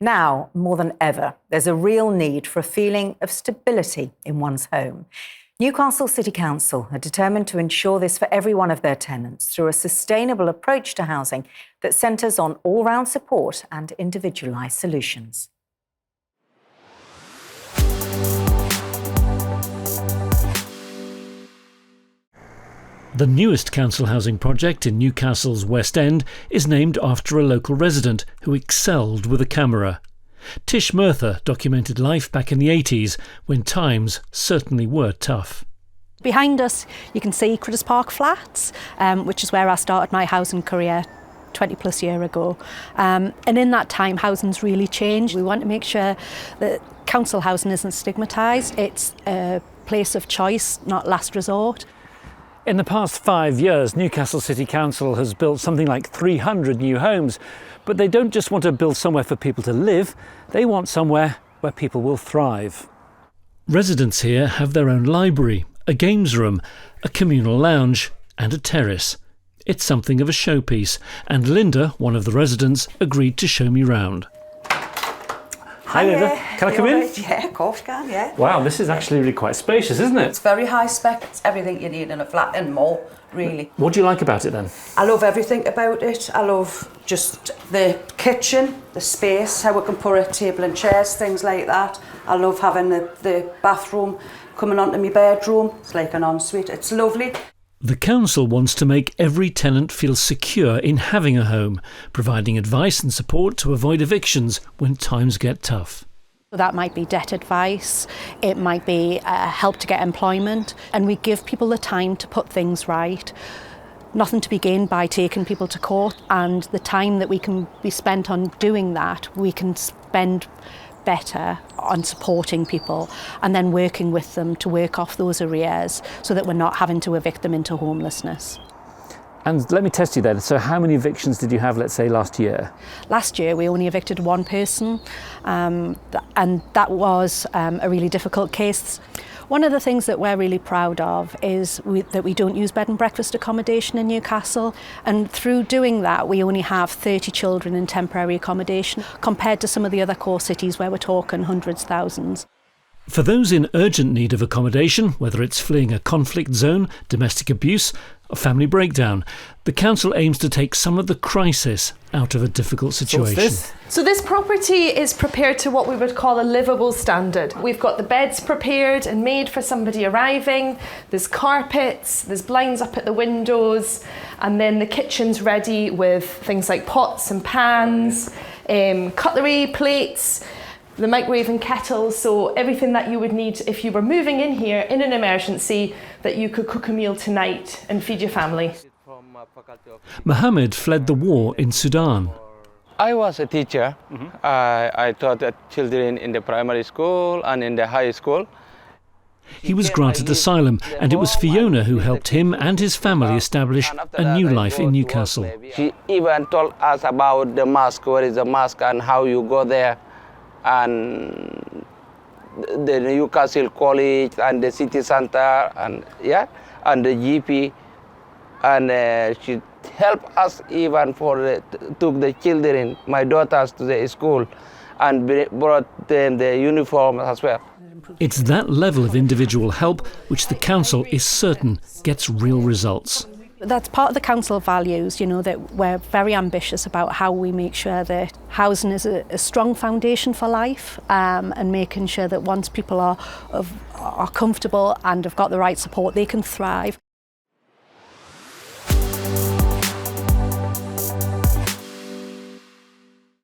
Now, more than ever, there's a real need for a feeling of stability in one's home. Newcastle City Council are determined to ensure this for every one of their tenants through a sustainable approach to housing that centres on all-round support and individualised solutions. The newest council housing project in Newcastle's West End is named after a local resident who excelled with a camera. Tish Murtha documented life back in the 80s when times certainly were tough. Behind us you can see Critters Park Flats, which is where I started my housing career 20 plus years ago. And in that time housing's really changed. We want to make sure that council housing isn't stigmatised. It's a place of choice, not last resort. In the past 5 years, Newcastle City Council has built something like 300 new homes. But they don't just want to build somewhere for people to live, they want somewhere where people will thrive. Residents here have their own library, a games room, a communal lounge and a terrace. It's something of a showpiece, and Linda, one of the residents, agreed to show me round. Hi Linda, can I come in? Yeah, of course you can, yeah. Wow, this is actually really quite spacious, isn't it? It's very high spec, it's everything you need in a flat and more, really. What do you like about it then? I love everything about it. I love just the kitchen, the space, how we can put a table and chairs, things like that. I love having the bathroom coming onto my bedroom. It's like an ensuite, it's lovely. The council wants to make every tenant feel secure in having a home, providing advice and support to avoid evictions when times get tough. That might be debt advice, it might be help to get employment, and we give people the time to put things right. Nothing to be gained by taking people to court, and the time that we can be spent on doing that, we can spend better on supporting people and then working with them to work off those arrears so that we're not having to evict them into homelessness. And let me test you then. So how many evictions did you have, let's say, last year? Last year we only evicted one person, and that was a really difficult case. One of the things that we're really proud of is that we don't use bed and breakfast accommodation in Newcastle, and through doing that we only have 30 children in temporary accommodation compared to some of the other core cities where we're talking hundreds, thousands. For those in urgent need of accommodation, whether it's fleeing a conflict zone, domestic abuse or family breakdown, the council aims to take some of the crisis out of a difficult situation. So this property is prepared to what we would call a livable standard. We've got the beds prepared and made for somebody arriving, there's carpets, there's blinds up at the windows, and then the kitchen's ready with things like pots and pans, cutlery, plates, the microwave and kettle, so everything that you would need if you were moving in here in an emergency, that you could cook a meal tonight and feed your family. Mohammed fled the war in Sudan. I was a teacher. I taught children in the primary school and in the high school. He was granted asylum, and it was Fiona who helped him and his family establish a new life in Newcastle. She even told us about the mosque, where is the mosque and how you go there, and the Newcastle College and the city center, and and the GP, and she helped us even took the children, my daughters, to the school and brought them the uniform as well. It's that level of individual help which the council is certain gets real results. That's part of the council values, you know, that we're very ambitious about how we make sure that housing is a strong foundation for life, and making sure that once people are comfortable and have got the right support, they can thrive.